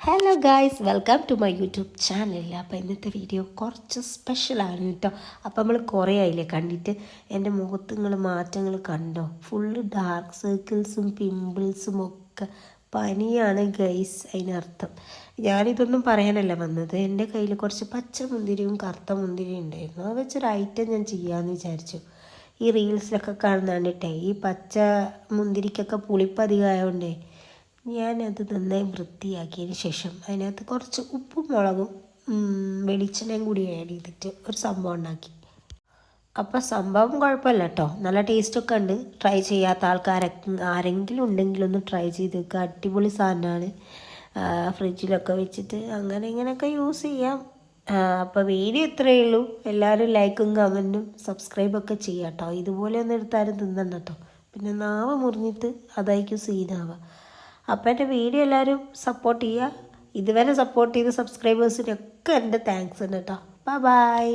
Hello guys, welcome to my YouTube channel. അപ്പോൾ ഇന്നത്തെ video കുറച്ച് സ്പെഷ്യലാണ് കേട്ടോ. അപ്പോൾ നമ്മൾ കുറേ ആയില്ലേ കണ്ടിട്ട്. എൻ്റെ മുഖത്ത് നിങ്ങൾ മാറ്റങ്ങൾ കണ്ടോ? ഫുള്ള് ഡാർക്ക് സർക്കിൾസും പിമ്പിൾസും ഒക്കെ പനിയാണ് ഗൈസ്. അതിനർത്ഥം ഞാനിതൊന്നും പറയാനല്ല വന്നത്. എൻ്റെ കയ്യിൽ കുറച്ച് പച്ച മുന്തിരിയും കറുത്ത മുന്തിരിയും ഉണ്ടായിരുന്നു. അത് വെച്ചൊരു ഐറ്റം ഞാൻ ചെയ്യാമെന്ന് വിചാരിച്ചു. ഈ റീൽസിലൊക്കെ കാണുന്നുണ്ടിട്ടേ ഈ പച്ച മുന്തിരിക്കൊക്കെ പുളിപ്പധികമായതുകൊണ്ടേ ഞാനത് നന്നായി വൃത്തിയാക്കിയതിന് ശേഷം അതിനകത്ത് കുറച്ച് ഉപ്പും മുളകും വെളിച്ചെണ്ണയും കൂടി ആഡ് ചെയ്തിട്ട് ഒരു സംഭവം ഉണ്ടാക്കി. അപ്പോൾ സംഭവം കുഴപ്പമില്ല കേട്ടോ, നല്ല ടേസ്റ്റൊക്കെ ഉണ്ട്. ട്രൈ ചെയ്യാത്ത ആരെങ്കിലും ഉണ്ടെങ്കിൽ ഒന്ന് ട്രൈ ചെയ്ത് വെക്കുക. അടിപൊളി സാധനമാണ്. ഫ്രിഡ്ജിലൊക്കെ വെച്ചിട്ട് അങ്ങനെ ഇങ്ങനെയൊക്കെ യൂസ് ചെയ്യാം. അപ്പോൾ വീഡിയോ ഇത്രയേ ഉള്ളൂ. എല്ലാവരും ലൈക്കും കമൻറ്റും സബ്സ്ക്രൈബൊക്കെ ചെയ്യാം കേട്ടോ. ഇതുപോലെ ഒന്നും എടുത്താലും തിന്നണ്ട കേട്ടോ, പിന്നെ നാവ് മുറിഞ്ഞിട്ട് അതായിരിക്കും സീനാവുക. അപ്പോൾ എൻ്റെ വീഡിയോ എല്ലാവരും സപ്പോർട്ട് ചെയ്യുക. ഇതുവരെ സപ്പോർട്ട് ചെയ്ത സബ്സ്ക്രൈബേഴ്സിനൊക്കെ എൻ്റെ താങ്ക്സ് ഉണ്ട് കേട്ടോ. ബൈ.